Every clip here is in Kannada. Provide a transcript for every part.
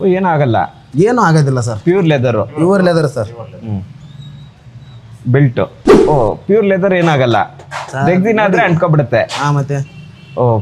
ಏನಾಗಲ್ಲ, ಏನು ಆಗೋದಿಲ್ಲ sir. Pure leather. Pure leather sir. Belt pure leather ಏನಾಗಲ್ಲ, ರೆಗ್ಸಿನ್ ಆದ್ರೆ ಅಂಟ್ಕೊಬಿಡುತ್ತೆ. ಮತ್ತೆ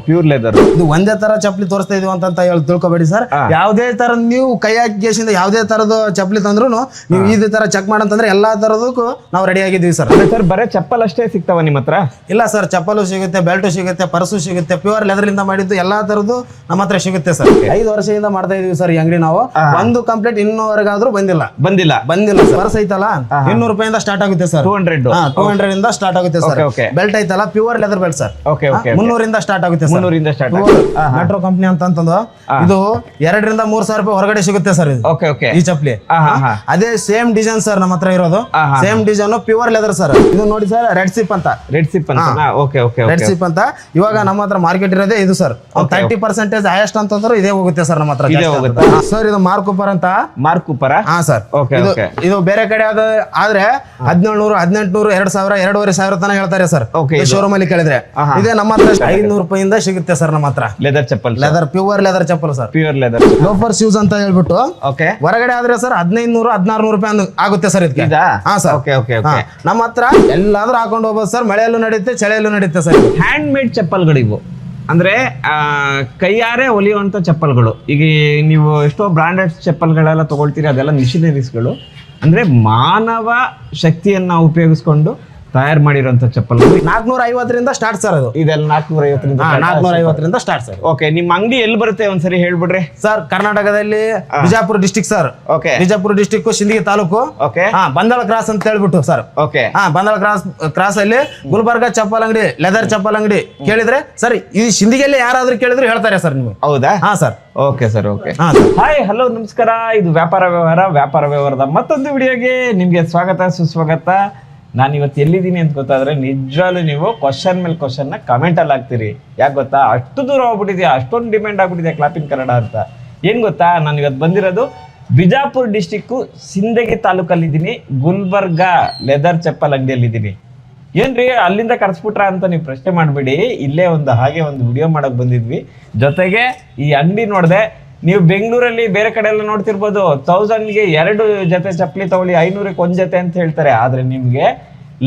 ಪ್ಯೂರ್ ಲೆದರ್. ಇದು ಒಂದೇ ತರ ಚಪ್ಪಲಿ ತೋರಿಸ್ತಾ ಇದೀವಿ ಅಂತ ಹೇಳಿ ತಿಳ್ಕೊಬೇಡಿ ಸರ್. ಯಾವುದೇ ತರ ನೀವು ಕೈ ಹಾಕಿಸಿಂದ ಯಾವುದೇ ತರದ ಚಪ್ಪಲಿ ತಂದ್ರು ನೀವು ಇದೇ ತರ ಚೆಕ್ ಮಾಡಂತಂದ್ರೆ ಎಲ್ಲಾ ತರದಕ್ಕೂ ನಾವು ರೆಡಿ ಆಗಿದ್ದೀವಿ ಸರ್. ಸರ್ ಬರೇ ಚಪ್ಪಲ್ ಅಷ್ಟೇ ಸಿಗ್ತಾವ ನಿಮ್ಮ ಹತ್ರ? ಇಲ್ಲ ಸರ್, ಚಪ್ಪಲು ಸಿಗುತ್ತೆ, ಬೆಲ್ಟ್ ಸಿಗುತ್ತೆ, ಪರ್ಸು ಸಿಗುತ್ತೆ, ಪ್ಯೂರ್ ಲೆದರ್ ಇಂದ ಮಾಡಿದ್ದು ಎಲ್ಲಾ ತರದ್ದು ನಮ್ಮ ಹತ್ರ ಸಿಗುತ್ತೆ ಸರ್. 5 ವರ್ಷದಿಂದ ಮಾಡ್ತಾ ಇದೀವಿ ಸರ್ ಈ ಅಂಗಡಿ ನಾವು. ಒಂದು ಕಂಪ್ಲೀಟ್ ಇನ್ನೂವರೆಗಾದ್ರೂ ಬಂದಿಲ್ಲ ಸರ್. ಪರ್ಸ್ ಐತಲ್ಲ 200 ರೂಪಾಯಿಂದ ಸ್ಟಾರ್ಟ್ ಆಗುತ್ತೆ ಸರ್. 200 ಇಂದ ಸ್ಟಾರ್ಟ್ ಆಗುತ್ತೆ ಸರ್. ಬೆಲ್ಟ್ ಐತಲ್ಲ ಪ್ಯೂರ್ ಲೆದರ್ ಬೆಲ್ಟ್ ಸರ್, 300 ಇಂದ ಸ್ಟಾರ್ಟ್ ಆಗುತ್ತೆ ಸರ್. ಮೆಟ್ರೋ ಕಂಪನಿ ಅಂತಂದು ಇದು 2 ರಿಂದ 3 ಸಾವಿರ ರೂಪಾಯಿ ಹೊರಗಡೆ ಸಿಗುತ್ತೆ ಸರ್ ಈ ಚಪ್ಪಲಿ. ಅದೇ ಸೇಮ್ ಡಿಸೈನ್ ಸರ್ ನಮ್ಮ ಹತ್ರ ಇರೋದು. Same design pure leather sir. ಇದು ನೋಡಿ ಸರ್, ರೆಡ್ ಸಿಪ್ ಅಂತ. ರೆಡ್ ಸಿಪ್ ಅಂತ ಇವಾಗ ನಮ್ಮ ಹತ್ರ ಮಾರ್ಕೆಟ್ ಇರೋದೇ ಇದು ಸರ್. 30% ಹೈಯೆಸ್ಟ್ ಅಂತಂದ್ರೆ ಇದೇ ಹೋಗುತ್ತೆ ಸರ್ ನಮ್ಮ ಹತ್ರ ಸರ್. ಇದು ಮಾರ್ಕ್ ಕೂಪರ್ ಅಂತ. Mark Cooper? ಹಾ ಸರ್. ಇದು ಬೇರೆ ಕಡೆ ಆದ್ರೆ 1700, 1800, 2000, 2500 ತನಕ ಹೇಳ್ತಾರೆ ಸರ್ ಶೋರೂಮ್ ಅಲ್ಲಿ ಕೇಳಿದ್ರೆ. ಇದೇ ನಮ್ಮ ಹತ್ರ 500 ರೂಪಾಯಿಂದ ಸಿಗುತ್ತೆ ಸರ್ ನಮ್ಮ ಹತ್ರ leather chappal. Pure leather chappal sir. Pure leather loafer shoes ಅಂತ ಹೇಳ್ಬಿಟ್ಟು ಹೊರಗಡೆ ಆದ್ರೆ ಸರ್ 1500, 1600 ರೂಪಾಯಿ ಆಗುತ್ತೆ ಸರ್ ಇದಕ್ಕೆ. ಹಾ ಸರ್. ನಮ್ಮ ಹತ್ರ ಎಲ್ಲಾದ್ರೂ ಹಾಕೊಂಡು ಹೋಗ್ಬೋದು ಸರ್. ಮಳೆಯಲ್ಲೂ ನಡೆಯುತ್ತೆ, ಚಳಿಯಲ್ಲೂ ನಡೆಯುತ್ತೆ ಸರ್. ಹ್ಯಾಂಡ್ ಮೇಡ್ ಚಪ್ಪಲ್ಗಳಿವು ಅಂದ್ರೆ ಕೈಯಾರೆ ಹೊಲಿಯುವಂತ ಚಪ್ಪಲ್ಗಳು. ಈಗ ನೀವು ಎಷ್ಟೋ ಬ್ರಾಂಡೆಡ್ ಚಪ್ಪಲ್ಗಳೆಲ್ಲ ತಗೊಳ್ತೀರಿ, ಅದೆಲ್ಲ ಮಿಷಿನರೀಸ್ಗಳು. ಅಂದ್ರೆ ಮಾನವ ಶಕ್ತಿಯನ್ನ ಉಪಯೋಗಿಸ್ಕೊಂಡು ತಯಾರು ಮಾಡಿರುವಂತ ಚಪ್ಪಲ್ಗಳು. 450ರಿಂದ ಸ್ಟಾರ್ಟ್ ಸರ್ ಅದು. ಇದೆಲ್ಲ 450ರಿಂದ ಸ್ಟಾರ್ಟ್ ಸರ್. ಓಕೆ, ನಿಮ್ಮ ಅಂಗಡಿ ಎಲ್ಲಿ ಬರುತ್ತೆ ಒಂದ್ಸರಿ ಹೇಳ್ಬಿಡ್ರಿ ಸರ್? ಕರ್ನಾಟಕದಲ್ಲಿ Bijapur district sir. Bijapur district, Sindagi taluk, Bandala cross ಅಂತ ಹೇಳ್ಬಿಟ್ಟು ಸರ್. ಬಂದಳ ಕ್ರಾಸ್ ಅಲ್ಲಿ ಗುಲ್ಬರ್ಗ ಚಪ್ಪಲ್ ಅಂಗಡಿ, ಲೆದರ್ ಚಪ್ಪಲ್ ಅಂಗಡಿ ಕೇಳಿದ್ರೆ ಸರ್, ಈ ಸಿಂದಗಿಯಲ್ಲಿ ಯಾರಾದ್ರೂ ಕೇಳಿದ್ರು ಹೇಳ್ತಾರೆ ಸರ್ ನಿಮ್ಗೆ. ಹೌದಾ? ಹಾ sir. Okay sir. Okay, hi, hello, ನಮಸ್ಕಾರ. ಇದು ವ್ಯಾಪಾರ ವ್ಯವಹಾರದ ಮತ್ತೊಂದು ವಿಡಿಯೋಗೆ ನಿಮ್ಗೆ ಸ್ವಾಗತ, ಸುಸ್ವಾಗತ. ನಾನು ಇವತ್ತು ಎಲ್ಲಿದ್ದೀನಿ ಅಂತ ಗೊತ್ತಾದ್ರೆ ನಿಜವಾಗ್ಲೂ ನೀವು ಕ್ವಶನ್ ಮೇಲೆ ಕ್ವಶನ್ ಕಮೆಂಟ್ ಅಲ್ಲಿ ಹಾಕ್ತೀರಿ. ಯಾಕೆ ಗೊತ್ತಾ? ಅಷ್ಟು ದೂರ ಹೋಗ್ಬಿಟ್ಟಿದ್ಯಾ, ಅಷ್ಟೊಂದು ಡಿಮ್ಯಾಂಡ್ ಆಗ್ಬಿಟ್ಟಿದೆ ಕ್ಲಾಪಿಂಗ್ ಕನ್ನಡ ಅಂತ. ಏನ್ ಗೊತ್ತಾ, ನಾನು ಇವತ್ತು ಬಂದಿರೋದು ಬಿಜಾಪುರ ಡಿಸ್ಟಿಕ್ಕು ಸಿಂದಗಿ ತಾಲೂಕಲ್ಲಿದ್ದೀನಿ. ಗುಲ್ಬರ್ಗ ಲೆದರ್ ಚಪ್ಪಲ್ ಅಂಗಡಿಯಲ್ಲಿದ್ದೀನಿ. ಏನ್ರಿ ಅಲ್ಲಿಂದ ಕರ್ಸ್ಬಿಟ್ರ ಅಂತ ನೀವು ಪ್ರಶ್ನೆ ಮಾಡ್ಬೇಡಿ. ಇಲ್ಲೇ ಹಾಗೆ ಒಂದು ವಿಡಿಯೋ ಮಾಡಕ್ ಬಂದಿದ್ವಿ. ಜೊತೆಗೆ ಈ ಅಂಗಡಿ ನೋಡಿದೆ. ನೀವು ಬೆಂಗಳೂರಲ್ಲಿ ಬೇರೆ ಕಡೆ ಎಲ್ಲ ನೋಡ್ತಿರ್ಬೋದು, 1000ಗೆ 2 ಜೊತೆ ಚಪ್ಪಲಿ ತಗೊಳ್ಳಿ, 500ಕ್ಕೆ 1 ಜೊತೆ ಅಂತ ಹೇಳ್ತಾರೆ. ಆದ್ರೆ ನಿಮ್ಗೆ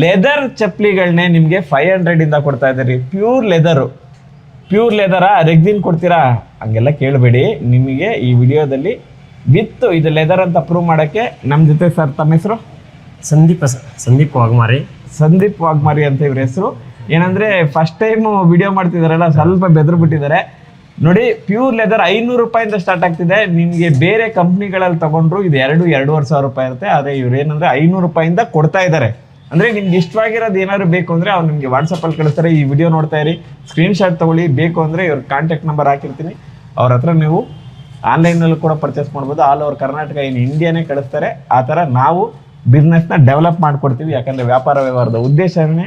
ಲೆದರ್ ಚಪ್ಪಲಿಗಳನ್ನೇ ನಿಮ್ಗೆ 500 ಇಂದ ಕೊಡ್ತಾ ಇದ್ದಾರೆ. ಪ್ಯೂರ್ ಲೆದರಾ, ರೆಗ್ಸಿನ್ ಕೊಡ್ತೀರಾ? ಹಂಗೆಲ್ಲ ಕೇಳಬೇಡಿ. ನಿಮಗೆ ಈ ವಿಡಿಯೋದಲ್ಲಿ ವಿತ್ ಇದು ಲೆದರ್ ಅಂತ ಪ್ರೂವ್ ಮಾಡಕ್ಕೆ ನಮ್ಮ ಜೊತೆ ಸರ್, ತಮ್ಮ ಹೆಸರು? ಸಂದೀಪ್ ವಾಗ್ಮಾರಿ ಅಂತ ಇವ್ರ ಹೆಸರು. ಏನಂದ್ರೆ ಫಸ್ಟ್ ಟೈಮ್ ವಿಡಿಯೋ ಮಾಡ್ತಿದಾರಲ್ಲ, ಸ್ವಲ್ಪ ಬೆದ್ರು ಬಿಟ್ಟಿದ್ದಾರೆ ನೋಡಿ. ಪ್ಯೂರ್ ಲೆದರ್ 500 ರೂಪಾಯಿಂದ ಸ್ಟಾರ್ಟ್ ಆಗ್ತಿದೆ. ನಿಮ್ಗೆ ಬೇರೆ ಕಂಪ್ನಿಗಳಲ್ಲಿ ತಗೊಂಡ್ರು ಇದು 2-2.5 ರೂಪಾಯಿ ಇರುತ್ತೆ. ಅದೇ ಇವ್ರು ಏನಂದ್ರೆ 500 ರೂಪಾಯಿಂದ ಕೊಡ್ತಾ ಇದ್ದಾರೆ. ಅಂದ್ರೆ ನಿಮ್ಗೆ ಇಷ್ಟವಾಗಿರೋದು ಏನಾದ್ರು ಬೇಕು ಅಂದ್ರೆ ಅವ್ರು ನಿಮ್ಗೆ ವಾಟ್ಸಪ್ ಅಲ್ಲಿ ಕಳಿಸ್ತಾರೆ. ಈ ವಿಡಿಯೋ ನೋಡ್ತಾ ಇರಿ, ಸ್ಕ್ರೀನ್ ಶಾಟ್ ತಗೊಳ್ಳಿ. ಬೇಕು ಅಂದ್ರೆ ಇವ್ರ ಕಾಂಟ್ಯಾಕ್ಟ್ ನಂಬರ್ ಹಾಕಿರ್ತೀನಿ. ಅವ್ರ ಹತ್ರ ನೀವು ಆನ್ಲೈನಲ್ಲೂ ಕೂಡ ಪರ್ಚೇಸ್ ಮಾಡ್ಬೋದು. ಆಲ್ ಓವರ್ ಕರ್ನಾಟಕ, ಇನ್ ಇಂಡಿಯಾನೇ ಕಳಿಸ್ತಾರೆ. ಆ ಥರ ನಾವು ಬಿಸ್ನೆಸ್ನ ಡೆವಲಪ್ ಮಾಡ್ಕೊಡ್ತೀವಿ. ಯಾಕಂದ್ರೆ ವ್ಯಾಪಾರ ವ್ಯವಹಾರದ ಉದ್ದೇಶನೇ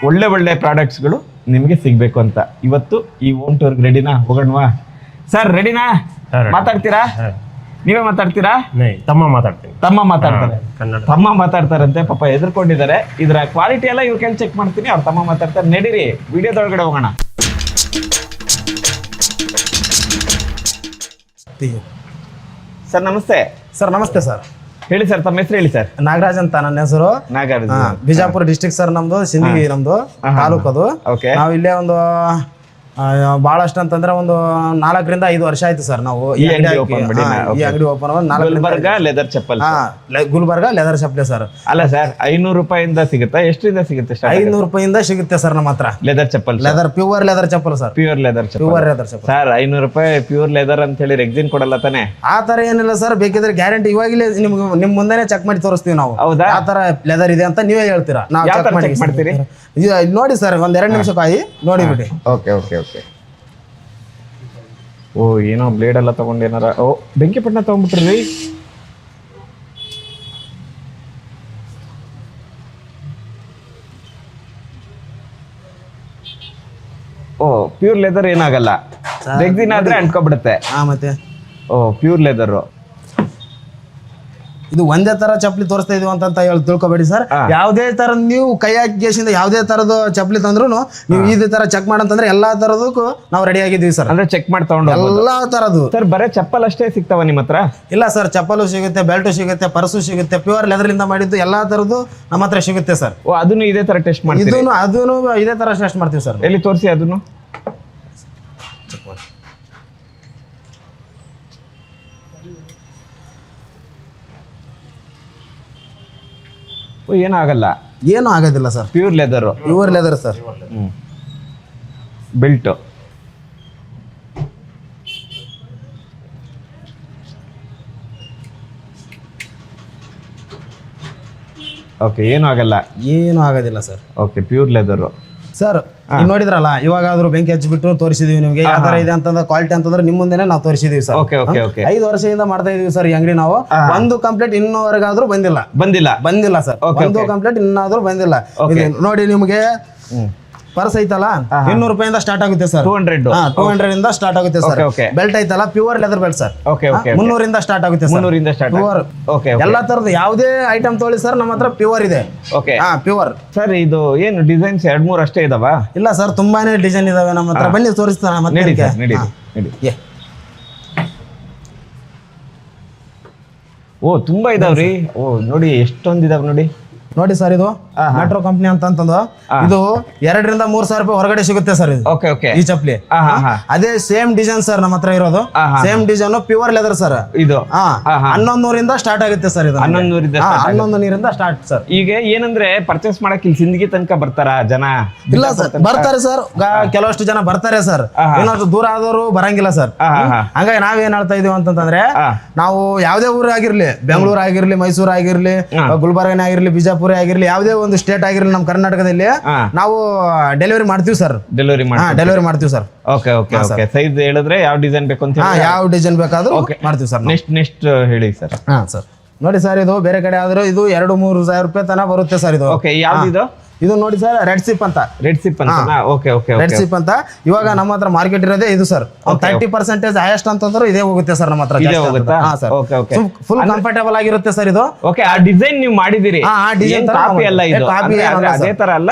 ಒಳ್ಳೆ ಪ್ರಾಡಕ್ಟ್ಸ್ಗಳು ನಿಮಗೆ ಸಿಗ್ಬೇಕು ಅಂತ. ಇವತ್ತು ಈ ಓನ್ ಟೂರ್ಗೆ ರೆಡಿನಾ? ಹೋಗೋಣವಾ ಸರ್? ರೆಡಿನಾ? ಮಾತಾಡ್ತೀರಾ? ನೀವೇ ಮಾತಾಡ್ತೀರಾ? ತಮ್ಮ ಮಾತಾಡ್ತಾರಂತೆ. ಪಾಪ ಎದುರ್ಕೊಂಡಿದ್ದಾರೆ. ಇದರ ಕ್ವಾಲಿಟಿ ಎಲ್ಲ ಇವ್ರ ಕೈಲಿ ಚೆಕ್ ಮಾಡ್ತೀನಿ. ಅವ್ರ ತಮ್ಮ ಮಾತಾಡ್ತಾರೆ. ನಡೀರಿ ವಿಡಿಯೋದೊಳಗಡೆ ಹೋಗೋಣ. ಸರ್ ನಮಸ್ತೆ. ಸರ್ ನಮಸ್ತೆ ಸರ್. ಹೇಳಿ ಸರ್, ತಮ್ಮ ಹೆಸರು ಹೇಳಿ ಸರ್. ನಾಗರಾಜ್ ಅಂತ ನನ್ನ ಹೆಸರು. ಬಿಜಾಪುರ ಡಿಸ್ಟ್ರಿಕ್ಟ್ ಸರ್ ನಮ್ದು. ಸಿಂದಗಿ ನಮ್ದು ತಾಲೂಕು ಅದು. ನಾವು ಇಲ್ಲೇ ಒಂದು ಬಹಳಷ್ಟು ಅಂತಂದ್ರೆ ಒಂದು 4ರಿಂದ 5 ವರ್ಷ ಆಯ್ತು ಸರ್ ನಾವು ಈ ಅಂಗಡಿ ಓಪನ್. ಗುಲ್ಬರ್ಗ ಲೆದರ್ ಚಪ್ಪಲ್. ಗುಲ್ಬರ್ಗ ಲೆದರ್ ಚಪ್ಪಲಿ ಸರ್. ಅಲ್ಲ ಸರ್, 500 ರೂಪಾಯಿಂದ ಸಿಗುತ್ತಾ? ಎಷ್ಟರಿಂದ ಸಿಗುತ್ತೆ? 500 ರೂಪಾಯಿಂದ ಸಿಗುತ್ತೆ ಸರ್ ನಮ್ಮ ಹತ್ರ leather chappal. Pure leather chappal sir. Pure leather sir. 500 ರೂಪಾಯಿ ಪ್ಯೂರ್ ಲೆದರ್ ಅಂತ ಹೇಳಿ ರೆಗ್ಸಿನ್ ಕೊಡಲ್ಲ ತಾನೆ? ಆ ತರ ಏನಿಲ್ಲ ಸರ್. ಬೇಕಿದ್ರೆ ಗ್ಯಾರಂಟಿ ಇವಾಗಲೇ ನಿಮ್ ಮುಂದೆನೆ ಚೆಕ್ ಮಾಡಿ ತೋರಿಸ್ತೀವಿ ನಾವು. ಹೌದಾ? ಆ ತರ ಲೆದರ್ ಇದೆ ಅಂತ ನೀವೇ ಹೇಳ್ತೀರಾ. ನಾವು ಚೆಕ್ ಮಾಡ್ತೀರಿ. ನೋಡಿ ಸರ್, ಒಂದ್ 2 ನಿಮಿಷ ಕಾಯಿ ನೋಡಿ ಬಿಡಿ. ಓಕೆ. ಓ, ಏನೋ ಬ್ಲೇಡ್ ಎಲ್ಲ ತಗೊಂಡು ಏನಾರ ಬೆಂಕಿಪಟ್ಟಣ ತಗೊಂಡ್ಬಿಟ್ರಿ. ಓ, ಪ್ಯೂರ್ ಲೆದರ್ ಏನಾಗಲ್ಲ, ರೆಗ್ಸಿನ್ ಆದ್ರೆ ಅಂಟ್ಕೊಬಿಡುತ್ತೆ. ಮತ್ತೆ ಓ, ಪ್ಯೂರ್ ಲೆದರ್ ಇದು ಒಂದೇ ತರ ಚಪ್ಪಲಿ ತೋರಿಸ್ತಾ ಇದೀವಿ ಅಂತ ಹೇಳಿ ತಿಳ್ಕೊಬೇಡಿ ಸರ್. ಯಾವುದೇ ತರ ನೀವು ಕೈ ಹಾಕಿಸಿಂದ ಯಾವುದೇ ತರದ ಚಪ್ಪಲಿ ತಂದ್ರು ನೀವು ಇದೇ ತರ ಚೆಕ್ ಮಾಡಂತಂದ್ರೆ ಎಲ್ಲಾ ತರದಕ್ಕೂ ನಾವು ರೆಡಿ ಆಗಿದ್ದೀವಿ ಸರ್. ಅಂದ್ರೆ ಚೆಕ್ ಮಾಡಿ ತಗೊಂಡು ಎಲ್ಲಾ ತರದ್ದು ಸರ್. ಬರೇ ಚಪ್ಪಲ್ ಅಷ್ಟೇ ಸಿಗ್ತಾವ ನಿಮ್ಮ ಹತ್ರ? ಇಲ್ಲ ಸರ್, ಚಪ್ಪಲು ಸಿಗುತ್ತೆ, ಬೆಲ್ಟು ಸಿಗುತ್ತೆ, ಪರ್ಸು ಸಿಗುತ್ತೆ, ಪ್ಯೂರ್ ಲೆದರ್ಲಿಂದ ಮಾಡಿದ್ದು ಎಲ್ಲಾ ತರದ್ದು ನಮ್ಮ ಹತ್ರ ಸಿಗುತ್ತೆ ಸರ್. ಅದನ್ನು ಇದೇ ತರ ಟೆಸ್ಟ್ ಮಾಡ್ತೀವಿ? ಅದನ್ನು ಇದೇ ತರ ಟೆಸ್ಟ್ ಮಾಡ್ತೀವಿ ಸರ್. ಎಲ್ಲಿ ತೋರಿಸಿ ಅದನ್ನು. ಏನಾಗಲ್ಲ? ಏನು ಆಗೋದಿಲ್ಲ sir. Pure leather. Pure leather sir. Belt okay, ಏನು ಆಗಲ್ಲ? ಏನು ಆಗೋದಿಲ್ಲ sir. Okay, pure leather sir. ನೋಡಿದ್ರಲ್ಲ, ಇವಾಗಾದ್ರೂ ಬೆಂಕಿ ಹಚ್ಚಿಬಿಟ್ಟು ತೋರಿಸಿದೀವಿ ನಿಮ್ಗೆ ಯಾವ ತರ ಇದೆ ಅಂತಂದ್ರೆ ಕ್ವಾಲಿಟಿ ಅಂತಂದ್ರೆ ನಿಮ್ ಮುಂದೆನೆ ನಾವು ತೋರಿಸಿದೀವಿ ಸರ್. Okay okay okay. 5 ವರ್ಷದಿಂದ ಮಾಡ್ತಾ ಇದೀವಿ ಸರ್ ಈ ಅಂಗಡಿ ನಾವು. ಒಂದು ಕಂಪ್ಲೇಂಟ್ ಇನ್ನೂವರೆಗಾದ್ರೂ ಬಂದಿಲ್ಲ ಸರ್. ಒಂದು ಕಂಪ್ಲೇಂಟ್ ಇನ್ನಾದ್ರೂ ಬಂದಿಲ್ಲ. ನೋಡಿ ನಿಮ್ಗೆ ಪರ್ಸ್ ಐತಲ್ಲ, 200 ರೂಪಾಯಿಂದ ಸ್ಟಾರ್ಟ್ ಆಗುತ್ತೆ ಸರ್. 200 ಇಂದ ಸ್ಟಾರ್ಟ್ ಆಗುತ್ತೆ ಸರ್. ಬೆಲ್ಟ್ ಐತಲ್ಲ, pure leather belt sir. 300 start ಆಗುತ್ತೆ ಸರ್. 300 ಪ್ಯೂರ್. ಎಲ್ಲಾ ತರದ ಯಾವುದೇ ಐಟಮ್ ತೊಗೊಳ್ಳಿ ಸರ್, ನಮ್ಮ ಹತ್ರ ಪ್ಯೂರ್ ಇದೆ. Pure sir. ಇದು ಏನು ಡಿಸೈನ್ಸ್ 2-3 ಅಷ್ಟೇ ಇದಾವ? ಇಲ್ಲ ಸರ್, ತುಂಬಾನೇ ಡಿಸೈನ್ ಇದಾವೆ ನಮ್ಮ ಹತ್ರ. ಬನ್ನಿ ತೋರಿಸ್ತಾನೆ ಮತ್ತೆ. ಓ, ತುಂಬಾ ಇದಾವ್ರಿ. ಓ ನೋಡಿ, ಎಷ್ಟೊಂದು ಇದಾವ್ ನೋಡಿ. ನೋಡಿ ಸರ್, ಇದು ಮೆಟ್ರೋ ಕಂಪ್ನಿ ಅಂತಂದು ಇದು 2 ರಿಂದ 3 ಸಾವಿರ ರೂಪಾಯಿ ಹೊರಗಡೆ ಸಿಗುತ್ತೆ ಸರ್ ಇದು. Okay okay. ಈ ಚಪ್ಪಲಿ ಅದೇ ಸೇಮ್ ಡಿಸೈನ್ ಸರ್ ನಮ್ಮ ಹತ್ರ ಇರೋದು. Same design pure leather sir. ಇದು 1100 ಸ್ಟಾರ್ಟ್ ಆಗುತ್ತೆ ಸರ್. ಇದು 1100 ಸ್ಟಾರ್ಟ್ ಸರ್. ಈಗ ಏನಂದ್ರೆ ಪರ್ಚೇಸ್ ಮಾಡಕ್ ಇಲ್ಲಿ ಸಿಂದಗಿ ತನಕ ಬರ್ತಾರ ಜನ? ಇಲ್ಲ ಸರ್, ಬರ್ತಾರೆ ಸರ್. ಕೆಲವಷ್ಟು ಜನ ಬರ್ತಾರೆ ಸರ್. ಇನ್ನಷ್ಟು ದೂರ ಆದವರು ಬರಂಗಿಲ್ಲ ಸರ್. ಹಂಗಾಗಿ ನಾವೇನ್ ಹೇಳ್ತಾ ಇದೀವಿ ಅಂತಂದ್ರೆ, ನಾವು ಯಾವ್ದೇ ಊರು ಆಗಿರ್ಲಿ, ಬೆಂಗಳೂರು ಆಗಿರ್ಲಿ, ಮೈಸೂರು ಆಗಿರ್ಲಿ, ಗುಲ್ಬರ್ಗನೇ ಆಗಿರ್ಲಿ, ಬಿಜಾಪುರ ಆಗಿರ್ಲಿ, ಯಾವುದೇ ಒಂದು ಸ್ಟೇಟ್ ಆಗಿರ್ಲಿ ನಮ್ಮ ಕರ್ನಾಟಕದಲ್ಲಿ ನಾವು ಡೆಲಿವರಿ ಮಾಡ್ತೀವಿ ಸರ್. ಡೆಲಿವರಿ ಮಾಡ್ತೀವಿ sir. Okay okay okay. Size ಹೇಳಿದ್ರೆ ಯಾವ ಡಿಸೈನ್ ಬೇಕು ಅಂತ ಯಾವ ಡಿಸೈನ್ ಬೇಕಾದ್ರೂ ಮಾಡ್ತೀವಿ ಸರ್. ನೆಕ್ಸ್ಟ್ ಹೇಳಿ ಸರ್. ಸರ್ ನೋಡಿ ಸರ್, ಇದು ಬೇರೆ ಕಡೆ ಆದ್ರೆ ಇದು 2-3 ಸಾವಿರ ರೂಪಾಯಿ ತನಕ ಬರುತ್ತೆ ಸರ್ ಇದು. ಓಕೆ, ಯಾವ್ದು ಇದು ನೋಡಿ ಸರ್, ರೆಡ್ ಸಿಪ್ ಅಂತ. ರೆಡ್ ಸಿಪ್ ಅಂತ. Okay okay. ರೆಡ್ ಸಿಪ್ ಅಂತ ಇವಾಗ ನಮ್ಮ ಹತ್ರ ಮಾರ್ಕೆಟ್ ಇರೋದೇ ಇದು ಸರ್. 30% ಹೈಯೆಸ್ಟ್ ಅಂತಂದ್ರೆ ಇದೇ ಹೋಗುತ್ತೆ ಸರ್ ನಮ್ಮ ಹತ್ರ. ಫುಲ್ ಕಂಫರ್ಟೇಬಲ್ ಆಗಿರುತ್ತೆ ಸರ್ ಇದು. ಓಕೆ, ಆ ಡಿಸೈನ್ ನೀವು ಮಾಡಿದಿರಿ? ಆ ಡಿಸೈನ್ ಕಾಪಿ ಅಲ್ಲ ಇದು? ಅದೇ ತರ ಅಲ್ಲ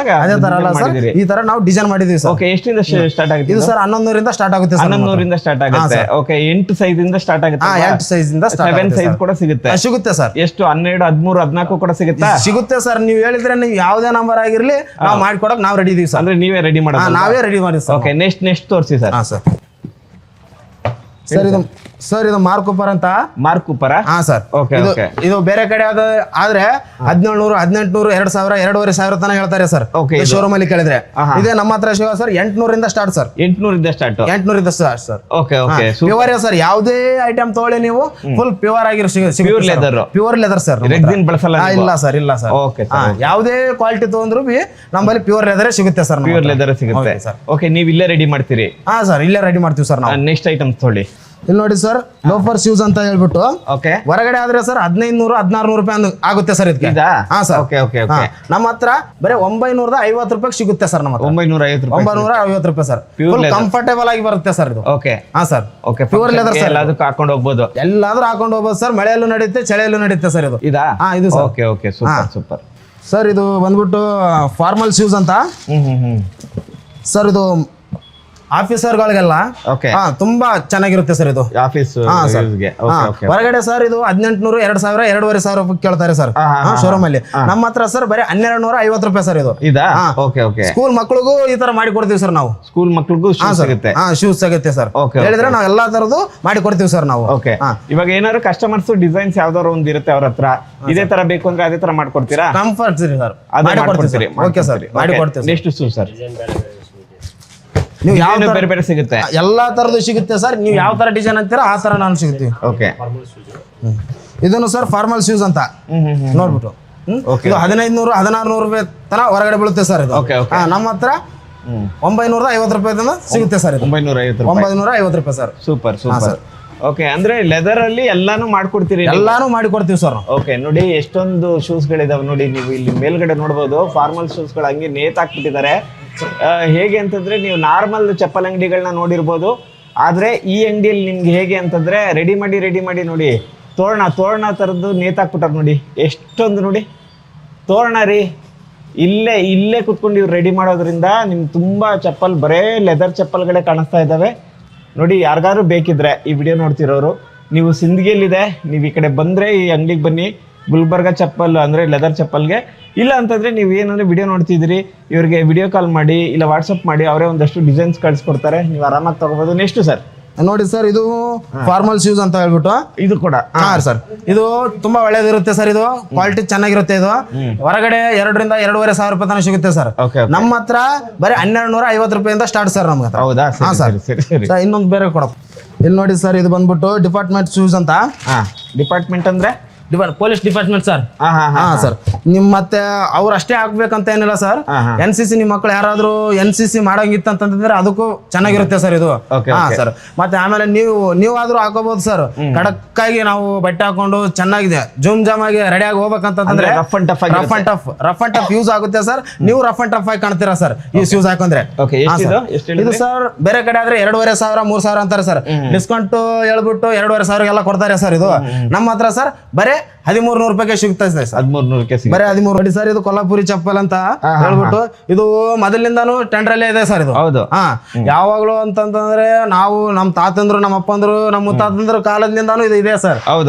ಸರ್, ಈ ತರ ನಾವು ಡಿಸೈನ್ ಮಾಡಿದೀವಿ ಸರ್. ಓಕೆ, ಎಷ್ಟಿಂದ ಸ್ಟಾರ್ಟ್ ಆಗುತ್ತೆ ಇದು ಸರ್? 1100 ಸ್ಟಾರ್ಟ್ ಆಗುತ್ತೆ ಸರ್. 1100 ಸ್ಟಾರ್ಟ್ ಆಗುತ್ತೆ. ಓಕೆ, 8 ಸೈಜ್ ಇಂದ ಸ್ಟಾರ್ಟ್ ಆಗುತ್ತೆ. 8 ಸೈಜ್ ಇಂದ 7 ಸೈಜ್ ಕೂಡ ಸಿಗುತ್ತೆ ಸರ್. ಎಷ್ಟು? 12, 13, 14 ಕೂಡ ಸಿಗುತ್ತೆ ಸರ್. ನೀವು ಹೇಳಿದ್ರೆ ನೀವು ಯಾವುದೇ ನಂಬರ್ ಆಗಿರ್ಲಿ ನಾವು ಮಾಡ್ಕೊಡಕ್ ನಾವು ರೆಡಿ ಇದೀವಿ ಸರ್. ಅಂದ್ರೆ ನೀವೇ ರೆಡಿ ಮಾಡೋದು? ನಾವೇ ರೆಡಿ ಮಾಡಿ ಸರ್. ಓಕೆ, ನೆಕ್ಸ್ಟ್ ತೋರಿಸಿ ಸರ್. ಸರ್ ಇದು ಮಾರ್ಕೂಪರ್ ಅಂತ. ಮಾರ್ಕೂಪರ? ಸರ್. ಇದು ಬೇರೆ ಕಡೆ ಆದ್ರೆ 1700, 1800, 2000, 2500 ತನಕ ಹೇಳ್ತಾರೆ ಸರ್ ಶೋರೂಮ್ ಅಲ್ಲಿ ಕೇಳಿದ್ರೆ. ಇದೇ ನಮ್ಮ ಹತ್ರ sir 800 start sir. 800 start sir. Okay okay. Pure sir. ಯಾವುದೇ ಐಟಮ್ ತಗೊಳ್ಳಿ ನೀವು ಫುಲ್ ಪ್ಯೂರ್ ಆಗಿರೋ ಪ್ಯೂರ್ ಲೆದರ್ ಸರ್. ರೆಕ್ಸಿನ್ ಬಳಸಲ್ಲ? ಇಲ್ಲ ಸರ್. ಓಕೆ. ಯಾವುದೇ ಕ್ವಾಲಿಟಿ ತಗೊಂಡ್ರು ನಮ್ಮಲ್ಲಿ ಪ್ಯೂರ್ ಲೆದರ್ ಸಿಗುತ್ತೆ ಸರ್. ಪ್ಯೂರ್ ಲೆದರ್ ಸಿಗುತ್ತೆ ಸರ್. ಓಕೆ, ನೀವು ಇಲ್ಲೇ ರೆಡಿ ಮಾಡ್ತೀರಿ? ಸರ್, ಇಲ್ಲೇ ರೆಡಿ ಮಾಡ್ತೀವಿ ಸರ್ ನಾವು. ನೆಕ್ಸ್ಟ್ ಐಟಮ್ ತೊಗೊಳ್ಳಿ. ಇಲ್ಲಿ ನೋಡಿ ಸರ್, ಲೋಫರ್ ಶೂಸ್ ಅಂತ ಹೇಳ್ಬಿಟ್ಟು ಹೊರಗಡೆ ಆದ್ರೆ ಸರ್ 1500, 1600 ರೂಪಾಯಿ ಆಗುತ್ತೆ ಸರ್ ಇದಕ್ಕೆ. ನಮ್ಮ ಹತ್ರ ಬರೀ 950 ರೂಪಾಯಿ ಸಿಗುತ್ತೆ ಸರ್. ನಮ್ಮ 950 ರೂಪಾಯಿ ಸರ್. ಕಂಫರ್ಟೇಬಲ್ ಆಗಿ ಬರುತ್ತೆ ಸರ್ ಇದು. Sir pure leather sir. ಎಲ್ಲದಕ್ಕೂ ಹಾಕೊಂಡು ಹೋಗ್ಬೋದು? ಎಲ್ಲಾದ್ರೂ ಹಾಕೊಂಡು ಹೋಗ್ಬೋದು ಸರ್. ಮಳೆಯಲ್ಲೂ ನಡೆಯುತ್ತೆ, ಚಳಿಯಲ್ಲೂ ನಡೆಯುತ್ತೆ ಸರ್ ಇದು. ಇದು sir. Okay okay, super sir. ಇದು ಬಂದ್ಬಿಟ್ಟು ಫಾರ್ಮಲ್ ಶೂಸ್ ಅಂತ ಸರ್. ಇದು ಆಫೀಸರ್ಗಳಿಗೆಲ್ಲ ತುಂಬಾ ಚೆನ್ನಾಗಿರುತ್ತೆ ಸರ್ ಇದು. ಆಫೀಸ್ ಹೊರಗಡೆ ಸರ್ ಇದು 1800, 2000, 2500 ರೂಪಾಯಿ ಕೇಳ್ತಾರೆ ಸರ್ ಶೋರೂಮ್ ಅಲ್ಲಿ. ನಮ್ಮ ಹತ್ರ ಸರ್ ಬರೀ 1250 ರೂಪಾಯಿ ಸರ್ ಇದು. ಸ್ಕೂಲ್ ಮಕ್ಕಳಿಗೂ ಈ ತರ ಮಾಡಿ ಕೊಡ್ತೀವಿ ಸರ್ ನಾವು. ಸ್ಕೂಲ್ ಮಕ್ಕಳಿಗೂ ಶೂಸ್ ಸಿಗುತ್ತೆ ಸರ್. ಹೇಳಿದ್ರೆ ನಾವು ಎಲ್ಲಾ ತರದ್ದು ಮಾಡಿ ಕೊಡ್ತೀವಿ ಸರ್ ನಾವು. ಇವಾಗ ಏನಾದ್ರು ಕಸ್ಟಮರ್ಸ್ ಡಿಸೈನ್ಸ್ ಯಾವ್ದಾದ್ರು ಒಂದ್ ಇರುತ್ತೆ ಅವ್ರ ಹತ್ರ, ಇದೇ ತರ ಬೇಕು ಅಂದ್ರೆ ಅದೇ ತರ ಮಾಡ್ಕೊಡ್ತೀರಾ? Comfort sir. ಓಕೆ ಸರ್, ಮಾಡಿ ಕೊಡ್ತೀವಿ. Next shoes sir. ನೀವು ಯಾವ ಬೇರೆ ಬೇರೆ ಸಿಗುತ್ತೆ? ಎಲ್ಲಾ ತರದ್ದು ಸಿಗುತ್ತೆ ಸರ್. ನೀವು ಯಾವ ತರ ಡಿಸೈನ್ ಅಂತೀರಾ ಆ ತರ ನಾನು ಸಿಗ್ತೀವಿ. ಓಕೆ. ಇದನ್ನು ಸರ್ ಫಾರ್ಮಲ್ ಶೂಸ್ ಅಂತ ನೋಡ್ಬಿಟ್ಟು ಇದು 1500, 1600 ರೂಪಾಯಿ ತರ ಹೊರಗಡೆ ಬೀಳುತ್ತೆ ಸರ್ ಇದು. ನಮ್ಮ ಹತ್ರ 950 ರೂಪಾಯಿ ಸಿಗುತ್ತೆ ಸರ್. 950 ರೂಪಾಯಿ ಸರ್. Super super. ಓಕೆ, ಅಂದ್ರೆ ಲೆದರ್ ಅಲ್ಲಿ ಎಲ್ಲಾನು ಮಾಡ್ಕೊಡ್ತೀರಿ? ಎಲ್ಲಾನು ಮಾಡಿಕೊಡ್ತೀವಿ ಸರ್. ಓಕೆ, ನೋಡಿ ಎಷ್ಟೊಂದು ಶೂಸ್ ಗಳಿದಾವೆ ನೋಡಿ. ನೀವು ಇಲ್ಲಿ ಮೇಲ್ಗಡೆ ನೋಡ್ಬೋದು, ಫಾರ್ಮಲ್ ಶೂಸ್ ಗಳು ಹಂಗೆ ನೇತಾಕ್ಬಿಟ್ಟಿದ್ದಾರೆ. ಹೇಗೆ ಅಂತಂದ್ರೆ ನೀವು ನಾರ್ಮಲ್ ಚಪ್ಪಲ್ ಅಂಗಡಿಗಳನ್ನ ನೋಡಿರ್ಬೋದು, ಆದ್ರೆ ಈ ಅಂಗಡಿಯಲ್ಲಿ ನಿಮ್ಗೆ ಹೇಗೆ ಅಂತಂದ್ರೆ ರೆಡಿ ಮಾಡಿ ನೋಡಿ ತೋರಣ ಥರದ್ದು ನೇತಾಕ್ಬಿಟ್ಟಾರ ನೋಡಿ, ಎಷ್ಟೊಂದು ನೋಡಿ ತೋರಣ ರೀ. ಇಲ್ಲೇ ಕುತ್ಕೊಂಡು ಇವ್ರು ರೆಡಿ ಮಾಡೋದ್ರಿಂದ ನಿಮ್ಗೆ ತುಂಬ ಚಪ್ಪಲ್ ಬರೇ ಲೆದರ್ ಚಪ್ಪಲ್ಗಳೇ ಕಾಣಿಸ್ತಾ ಇದ್ದಾವೆ ನೋಡಿ. ಯಾರಿಗಾದ್ರು ಬೇಕಿದ್ರೆ ಈ ವಿಡಿಯೋ ನೋಡ್ತಿರೋರು, ನೀವು ಸಿಂದಗಿಯಲ್ಲಿದೆ, ನೀವು ಈ ಕಡೆ ಬಂದರೆ ಈ ಅಂಗಡಿಗೆ ಬನ್ನಿ, ಗುಲ್ಬರ್ಗ ಚಪ್ಪಲ್ ಅಂದರೆ ಲೆದರ್ ಚಪ್ಪಲ್ಗೆ. ಇಲ್ಲ ಅಂತಂದರೆ ನೀವು ಏನಂದರೆ ವಿಡಿಯೋ ನೋಡ್ತಿದ್ದೀರಿ, ಇವ್ರಿಗೆ ವಿಡಿಯೋ ಕಾಲ್ ಮಾಡಿ ಇಲ್ಲ ವಾಟ್ಸಪ್ ಮಾಡಿ, ಅವರೇ ಒಂದಷ್ಟು ಡಿಸೈನ್ಸ್ ಕಳಿಸ್ಕೊಡ್ತಾರೆ, ನೀವು ಆರಾಮಾಗಿ ತೊಗೋಬೋದು. ನೆಕ್ಸ್ಟು ಸರ್ ನೋಡಿ ಸರ್, ಇದು ಫಾರ್ಮಲ್ ಶೂಸ್ ಅಂತ ಹೇಳ್ಬಿಟ್ಟು ಇದು ಕೂಡ ಸರ್, ಇದು ತುಂಬಾ ಒಳ್ಳೇದಿರುತ್ತೆ ಸರ್. ಇದು ಕ್ವಾಲಿಟಿ ಚೆನ್ನಾಗಿರುತ್ತೆ. ಇದು ಹೊರಗಡೆ 2,000 ರಿಂದ 2,500 ರೂಪಾಯಿ ತನಕ ಸಿಗುತ್ತೆ ಸರ್. ನಮ್ಮ ಹತ್ರ ಬರೀ 1,250 ರೂಪಾಯಿಂದ ಸ್ಟಾರ್ಟ್ ಸರ್ ನಮ್ಗೆ. ಹೌದಾ? ಸರ್ ಇನ್ನೊಂದು ಬೇರೆ ಕೊಡಪ್ಪ. ಇಲ್ಲಿ ನೋಡಿ ಸರ್, ಇದು ಬಂದ್ಬಿಟ್ಟು ಡಿಪಾರ್ಟ್ಮೆಂಟ್ ಶೂಸ್ ಅಂತ. ಡಿಪಾರ್ಟ್ಮೆಂಟ್ ಅಂದ್ರೆ ಪೊಲೀಸ್ ಡಿಪಾರ್ಟ್ಮೆಂಟ್ ಸರ್. ಹಾ ಸರ್, ನಿಮ್ ಮತ್ತೆ ಅವ್ರು ಅಷ್ಟೇ ಹಾಕ್ಬೇಕಂತ ಏನಿಲ್ಲ ಸರ್. NCC ನಿಮ್ ಮಕ್ಳು ಯಾರಾದ್ರೂ NCC ಮಾಡಂಗಿತ್ತಂತಂದ್ರೆ ಅದಕ್ಕೂ ಚೆನ್ನಾಗಿರುತ್ತೆ ಸರ್ ಇದು. ಹಾ ಸರ್, ಮತ್ತೆ ಆಮೇಲೆ ನೀವಾದ್ರೂ ಹಾಕೋಬಹುದು ಸರ್. ಕಡಕ್ಕಾಗಿ ನಾವು ಬಟ್ಟೆ ಹಾಕೊಂಡು ಚೆನ್ನಾಗಿದೆ ಜೂಮ್ ಜಾಮ್ ಆಗಿ ರೆಡಿ ಆಗಿ ಹೋಗ್ಬೇಕಂತಂದ್ರೆ ರಫ್ ಅಂಡ್ ಟಫ್ ಯೂಸ್ ಆಗುತ್ತೆ ಸರ್. ನೀವು ರಫ್ ಅಂಡ್ ಟಫ್ ಆಗಿ ಕಾಣ್ತೀರಾ ಸರ್ ಈ ಶೂಸ್ ಹಾಕೊಂಡ್ರೆ. ಇದು ಸರ್ ಬೇರೆ ಕಡೆ ಆದ್ರೆ 2,500 3,000 ಅಂತಾರೆ ಸರ್. ಡಿಸ್ಕೌಂಟ್ ಹೇಳ್ಬಿಟ್ಟು 2,500 ಎಲ್ಲ ಕೊಡ್ತಾರೆ ಸರ್. ಇದು ನಮ್ಮ ಹತ್ರ ಸರ್ ಬರೇ 1,300 ರೂಪಾಯಿಗೆ ಸಿಗ್ತಾ ಇದೆ ಸರ್. 1,300 ಬರೀ 13 ನೋಡಿ ಸರ್. ಇದು ಕೊಲ್ಲಾಪುರಿ ಚಪ್ಪಲ್ ಅಂತ ಹೇಳ್ಬಿಟ್ಟು ಇದು ಮೊದಲಿಂದಾನು ಟೆಂಡರ್ ಅಲ್ಲೇ ಇದೆ ಸರ್. ಇದು ಹೌದು. ಯಾವಾಗ್ಲೂ ಅಂತಂದ್ರೆ ನಾವು ನಮ್ಮ ತಾತಂದ್ರು ನಮ್ಮ ಅಪ್ಪಂದ್ರು ನಮ್ಮ ಮುತ್ತಾತಂದ್ರು ಕಾಲದಿಂದಾನು ಇದು ಇದೆ ಸರ್.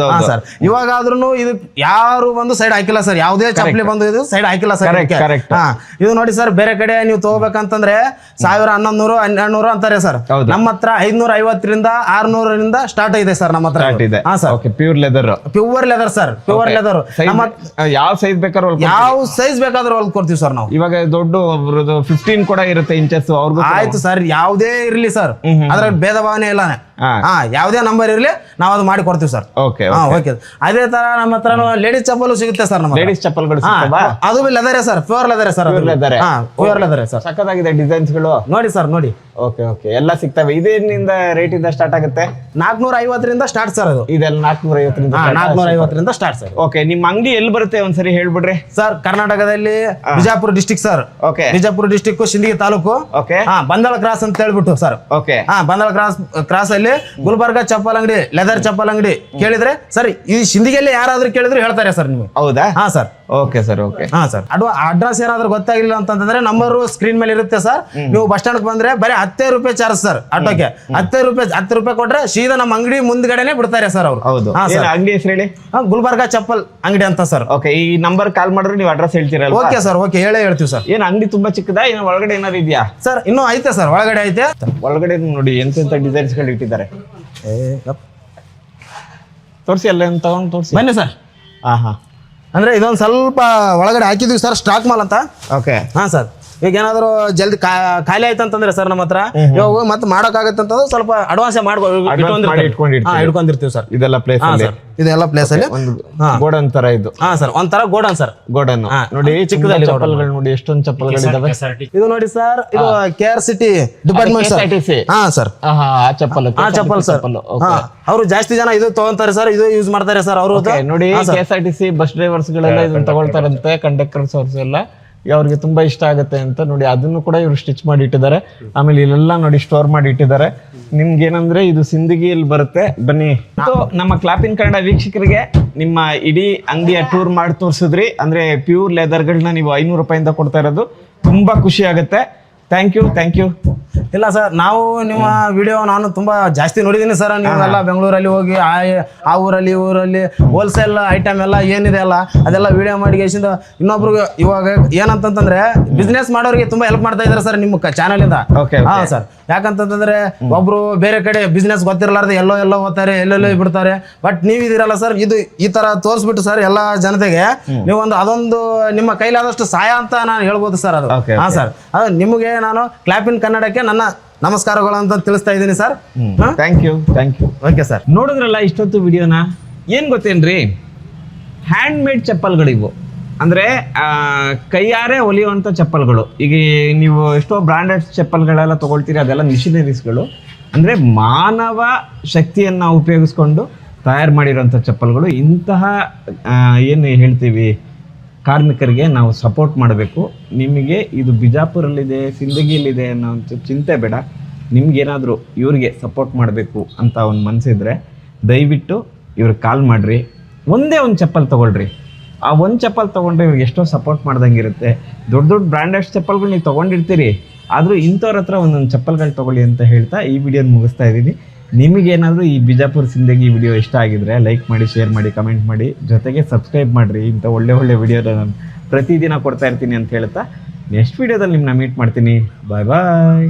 ಸರ್ ಇವಾಗಾದ್ರೂ ಇದು ಯಾರು ಬಂದು ಸೈಡ್ ಹಾಕಿಲ್ಲ ಸರ್. ಯಾವುದೇ ಚಪ್ಪಲಿ ಬಂದು ಇದು ಸೈಡ್ ಹಾಕಿಲ್ಲ ಸರ್. ಇದು ನೋಡಿ ಸರ್, ಬೇರೆ ಕಡೆ ನೀವು ತಗೋಬೇಕಂತಂದ್ರೆ 1,000 1,100 1,200 ಅಂತಾರೆ ಸರ್. ನಮ್ಮ ಹತ್ರ 550 ರಿಂದ 600 ರಿಂದ ಸ್ಟಾರ್ಟ್ ಇದೆ ಸರ್ ನಮ್ಮ ಹತ್ರ. Pure leather sir, pure leather. ಯಾವ ಸೈಜ್ ಬೇಕಾದ್ರೂ ಹೊಲ್ದ್ ಕೊಡ್ತೀವಿ ಸರ್ ನಾವು. ಇವಾಗ ದೊಡ್ಡ 15 ಕೂಡ ಇರುತ್ತೆ ಇಂಚಸ್. ಅವ್ರಿಗೂ ಆಯ್ತು ಸರ್, ಯಾವುದೇ ಇರ್ಲಿ ಸರ್, ಅದ್ರ ಭೇದ ಭಾವನೆ ಇಲ್ಲ. ಯಾವುದೇ ನಂಬರ್ ಇರ್ಲಿ ನಾವು ಅದು ಮಾಡಿ ಕೊಡ್ತೀವಿ ಸರ್. ಓಕೆ. ಅದೇ ತರ ನಮ್ಮ ಹತ್ರ ಲೇಡೀಸ್ ಚಪ್ಪಲ್ ಸಿಗುತ್ತೆ ಸರ್. ನಮ್ಮ ಲೇಡೀಸ್ ಚಪ್ಪಲ್ಗಳು ಅದು ಲೆದರೇ ಸರ್, ಪ್ಯೂರ್ ಲೆದರೇ ಸರ್. ಪ್ಯೂರ್ ಲೆದರೇ ಸರ್. ಸಕ್ಕತ್ತಾಗಿದೆ ಡಿಸೈನ್ಸ್ ಗಳು ನೋಡಿ ಸರ್. ನೋಡಿ ಓಕೆ ಎಲ್ಲ ಸಿಗ್ತವೆ. ಇದೇನಿಂದ ರೇಟ್ ಇಂದ ಸ್ಟಾರ್ಟ್ ಆಗುತ್ತೆ? 450 ರಿಂದ ಸ್ಟಾರ್ಟ್ ಸರ್. ಅದು ಇದೆಲ್ಲ 450 ರಿಂದ ಸ್ಟಾರ್ಟ್ ಸರ್. ಓಕೆ, ನಿಮ್ಮ ಅಂಗಡಿ ಎಲ್ಲಿ ಬರುತ್ತೆ ಒಂದ್ಸರಿ ಹೇಳ್ಬಿಡ್ರಿ ಸರ್? ಕರ್ನಾಟಕದಲ್ಲಿ Bijapur district sir. Okay, Bijapur district Sindagi taluk. Okay, Bandala cross ಅಂತ ಹೇಳ್ಬಿಟ್ಟು ಸರ್. ಓಕೆ, ಬಂದಳ ಕ್ರಾಸ್ ಅಲ್ಲಿ ಗುಲ್ಬರ್ಗ ಚಪ್ಪಲ್ ಅಂಗಡಿ, ಲೆದರ್ ಚಪ್ಪಲ್ ಅಂಗಡಿ ಕೇಳಿದ್ರೆ ಸರ್, ಈ ಸಿಂದಗಿಯಲ್ಲಿ ಯಾರಾದ್ರೂ ಕೇಳಿದ್ರು ಹೇಳ್ತಾರೆ ಸರ್ ನಿಮ್ಗೆ. ಹೌದಾ? Sir. Okay sir. Okay sir, address ಏನಾದ್ರು ಗೊತ್ತಾಗಿಲ್ಲ ಅಂತಂದ್ರೆ ನಂಬರ್ ಸ್ಕ್ರೀನ್ ಮೇಲೆ ಇರುತ್ತೆ ಸರ್. ನೀವು ಬಸ್ ಸ್ಟಾಂಡ್ ಬಂದ್ರೆ ಬರೀ 10 ರೂಪಾಯಿ ಚಾರ್ಜ್ ಸರ್ ಆಟೋಗೆ. 10 ರೂಪಾಯಿ ಕೊಟ್ರೆ ಸೀದಾ ನಮ್ಮ ಅಂಗಡಿ ಮುಂದ್ಗಡೆನೆ ಬಿಡ್ತಾರೆ ಸರ್ ಅವರು. ಹೌದು. ಅಂಗಡಿ ಹೆಸರು ಹೇಳಿ? ಗುಲ್ಬರ್ಗ ಚಪ್ಪಲ್ ಅಂಗಡಿ ಅಂತ ಸರ್. ಓಕೆ, ಈ ನಂಬರ್ ಕಾಲ್ ಮಾಡಿದ್ರೆ ನೀವು ಅಡ್ರೆಸ್ ಹೇಳ್ತೀರಲ್ಲ? ಓಕೆ ಸರ್, ಓಕೆ ಹೇಳ್ತೀವಿ ಸರ್. ಏನ್ ಅಂಗಡಿ ತುಂಬಾ ಚಿಕ್ಕದಾ? ಏನು ಒಳಗಡೆ ಏನಾದ್ರು ಇದೆಯಾ ಸರ್? ಇನ್ನೂ ಐತೆ ಸರ್, ಒಳಗಡೆ ಐತೆ. ಒಳಗಡೆ ನೋಡಿ ಎಂತೆಂತ ಡಿಸೈನ್ಸ್ ಗಳು ಇಟ್ಟಿದ್ದಾರೆ. ತೋರಿಸಿ, ಎಲ್ಲ ತಗೊಂಡು ತೋರಿಸಿ ಬನ್ನಿ ಸರ್. ಅಂದ್ರೆ ಇದೊಂದು ಸ್ವಲ್ಪ ಒಳಗಡೆ ಹಾಕಿದ್ವಿ ಸರ್, ಸ್ಟಾಕ್ ಮಾಲ್ ಅಂತ. ಓಕೆ. ಸರ್, ಈಗ ಏನಾದ್ರು ಜಲ್ದಿ ಖಾಲಿ ಆಯ್ತು ಅಂತಂದ್ರೆ ಸರ್ ನಮ್ಮ ಹತ್ರ ಇವಾಗ ಮತ್ತೆ ಮಾಡೋಕ್ಕಾಗತ್ತೆ ಅಂತಂದ್ರೆ ಸ್ವಲ್ಪ ಅಡ್ವಾನ್ಸ್ ಇಟ್ಕೊಂಡಿರ್ತೀವಿ ಸರ್. ಇದೆಲ್ಲ ಪ್ಲೇಸ್ ಇದೆಲ್ಲ ಪ್ಲೇಸ್ ಅಲ್ಲಿ ಗೋಡನ್ ತರ ಇದು. ಸರ್, ಒಂಥರ ಗೋಡನ್ ಸರ್. ಗೋಡನ್ ನೋಡಿ, ಚಿಕ್ಕದಲ್ಲಿ ಚಪ್ಪಲ್ಗಳು ನೋಡಿ, ಎಷ್ಟೊಂದು ಚಪ್ಪಲ್ಗಳಿದಾವೆ. ಇದು ನೋಡಿ ಸರ್, ಇದು KRCT ಡಿಪಾರ್ಟ್ಮೆಂಟ್ ಸರ್. ಆ ಚಪ್ಪಲ್ ಸರ್. ಅವರು ಜಾಸ್ತಿ ಜನ ಇದು ತಗೊಂತಾರೆ ಸರ್, ಇದು ಯೂಸ್ ಮಾಡ್ತಾರೆ ಸರ್ ಅವರು. ನೋಡಿ, KSRTC ಬಸ್ ಡ್ರೈವರ್ಸ್ ಗಳೆಲ್ಲ ಇದನ್ನ ತಗೊಳ್ತಾರಂತೆ, ಕಂಡಕ್ಟರ್ಸ್ ಅವ್ರಸ್ ಎಲ್ಲ. ಅವ್ರಿಗೆ ತುಂಬಾ ಇಷ್ಟ ಆಗುತ್ತೆ ಅಂತ ನೋಡಿ, ಅದನ್ನು ಕೂಡ ಇವರು ಸ್ಟಿಚ್ ಮಾಡಿ ಇಟ್ಟಿದ್ದಾರೆ. ಆಮೇಲೆ ಇಲ್ಲೆಲ್ಲ ನೋಡಿ ಸ್ಟೋರ್ ಮಾಡಿ ಇಟ್ಟಿದ್ದಾರೆ. ನಿಮ್ಗೆ ಏನಂದ್ರೆ ಇದು ಸಿಂದಗಿಯಲ್ಲಿ ಬರುತ್ತೆ. ಬನ್ನಿ, ನಮ್ಮ ಕ್ಲಾಪ್ ಇನ್ ಕನ್ನಡ ವೀಕ್ಷಕರಿಗೆ ನಿಮ್ಮ ಇಡೀ ಅಂಗಡಿಯ ಟೂರ್ ಮಾಡಿ ತೋರಿಸಿದ್ರಿ. ಅಂದ್ರೆ ಪ್ಯೂರ್ ಲೆದರ್ಗಳನ್ನ ನೀವು 500 ರೂಪಾಯಿಂದ ಕೊಡ್ತಾ ಇರೋದು ತುಂಬಾ ಖುಷಿ ಆಗುತ್ತೆ. Thank you. ಇಲ್ಲ ಸರ್, ನಾವು ನಿಮ್ಮ ವಿಡಿಯೋ ನಾನು ತುಂಬಾ ಜಾಸ್ತಿ ನೋಡಿದ್ದೀನಿ ಸರ್. ನೀವೆಲ್ಲ ಬೆಂಗಳೂರಲ್ಲಿ ಹೋಗಿ ಆ ಊರಲ್ಲಿ ಈ ಊರಲ್ಲಿ ಹೋಲ್ಸೇಲ್ ಐಟಮ್ ಎಲ್ಲ ಏನಿದೆ ಅಲ್ಲ ಅದೆಲ್ಲ ವಿಡಿಯೋ ಮಾಡಿ ಇನ್ನೊಬ್ರಿಗೆ ಇವಾಗ ಏನಂತಂದ್ರೆ ಬಿಸ್ನೆಸ್ ಮಾಡೋರಿಗೆ ತುಂಬಾ ಹೆಲ್ಪ್ ಮಾಡ್ತಾ ಇದಾರೆ ಸರ್ ನಿಮ್ಮ ಚಾನಲ್ ಇಂದ. ಸರ್, ಯಾಕಂತಂದ್ರೆ ಒಬ್ರು ಬೇರೆ ಕಡೆ ಬಿಸ್ನೆಸ್ ಗೊತ್ತಿರಲಾರ್ದೆ ಎಲ್ಲೋ ಹೋಗ್ತಾರೆ, ಎಲ್ಲೆಲ್ಲೋ ಬಿಡ್ತಾರೆ. ಬಟ್ ನೀವಿದಿರಲ್ಲ ಸರ್, ಇದು ಈ ತರ ತೋರಿಸ್ಬಿಟ್ಟು ಸರ್ ಎಲ್ಲಾ ಜನತೆಗೆ ನೀವೊಂದು ಅದೊಂದು ನಿಮ್ಮ ಕೈಲಾದಷ್ಟು ಸಹಾಯ ಅಂತ ನಾನು ಹೇಳ್ಬೋದು ಸರ್. ಅದು ಸರ್, ಅದು ನಿಮಗೆ ನಾನು ಕ್ಲಾಪ್ ಇನ್ ಕನ್ನಡಕ್ಕೆ ನನ್ನ ನಮಸ್ಕಾರಗಳು ಅಂತ ತಿಳಿಸ್ತಾ ಇದ್ದೀನಿ sir. Thank you. Okay sir. ನೋಡಿದ್ರಲ್ಲ ಇಷ್ಟೊತ್ತು ವಿಡಿಯೋನ. ಏನ್ ಗೊತ್ತೇನ್ರಿ, ಹ್ಯಾಂಡ್ ಮೇಡ್ ಚಪ್ಪಲ್ಗಳಿವು. ಅಂದ್ರೆ ಕೈಯಾರೆ ಹೊಲಿಯುವಂಥ ಚಪ್ಪಲ್ಗಳು. ಈಗ ನೀವು ಎಷ್ಟೋ ಬ್ರಾಂಡೆಡ್ ಚಪ್ಪಲ್ಗಳೆಲ್ಲ ತಗೊಳ್ತೀರಿ, ಅದೆಲ್ಲ ಮಿಷಿನರೀಸ್ಗಳು. ಅಂದ್ರೆ ಮಾನವ ಶಕ್ತಿಯನ್ನ ಉಪಯೋಗಿಸ್ಕೊಂಡು ತಯಾರು ಮಾಡಿರೋಂಥ ಚಪ್ಪಲ್ಗಳು. ಇಂತಹ ಏನು ಹೇಳ್ತೀವಿ ಕಾರ್ಮಿಕರಿಗೆ ನಾವು ಸಪೋರ್ಟ್ ಮಾಡಬೇಕು. ನಿಮಗೆ ಇದು ಬಿಜಾಪುರಲ್ಲಿದೆ, ಸಿಂದಗಿಯಲ್ಲಿದೆ ಅನ್ನೋ ಚಿಂತೆ ಬೇಡ. ನಿಮ್ಗೇನಾದರೂ ಇವ್ರಿಗೆ ಸಪೋರ್ಟ್ ಮಾಡಬೇಕು ಅಂತ ಒಂದು ಮನಸ್ಸಿದ್ರೆ ದಯವಿಟ್ಟು ಇವ್ರಿಗೆ ಕಾಲ್ ಮಾಡಿರಿ, ಒಂದೇ ಒಂದು ಚಪ್ಪಲ್ ತೊಗೊಳ್ರಿ. ಆ ಒಂದು ಚಪ್ಪಲ್ ತೊಗೊಂಡ್ರೆ ಇವ್ರಿಗೆ ಎಷ್ಟೋ ಸಪೋರ್ಟ್ ಮಾಡ್ದಂಗೆ ಇರುತ್ತೆ. ದೊಡ್ಡ ದೊಡ್ಡ ಬ್ರ್ಯಾಂಡೆಡ್ ಚಪ್ಪಲ್ಗಳು ನೀವು ತೊಗೊಂಡಿರ್ತೀರಿ, ಆದರೂ ಇಂಥವ್ರ ಹತ್ರ ಒಂದೊಂದು ಚಪ್ಪಲ್ಗಳು ತೊಗೊಳ್ಳಿ ಅಂತ ಹೇಳ್ತಾ ಈ ವಿಡಿಯೋನ ಮುಗಿಸ್ತಾ ಇದ್ದೀನಿ. ನಿಮಗೇನಾದರೂ ಈ ಬಿಜಾಪುರ ಸಿಂದಗಿ ವಿಡಿಯೋ ಇಷ್ಟ ಆಗಿದ್ರೆ ಲೈಕ್ ಮಾಡಿ, ಶೇರ್ ಮಾಡಿ, ಕಮೆಂಟ್ ಮಾಡಿ, ಜೊತೆಗೆ ಸಬ್ಸ್ಕ್ರೈಬ್ ಮಾಡಿರಿ. ಇಂಥ ಒಳ್ಳೆ ವಿಡಿಯೋನ ನಾನು ಪ್ರತಿದಿನ ಕೊಡ್ತಾ ಇರ್ತೀನಿ ಅಂತ ಹೇಳ್ತಾ ನೆಕ್ಸ್ಟ್ ವಿಡಿಯೋದಲ್ಲಿ ನಿಮ್ಮನ್ನ ಮೀಟ್ ಮಾಡ್ತೀನಿ. ಬಾಯ್ ಬಾಯ್.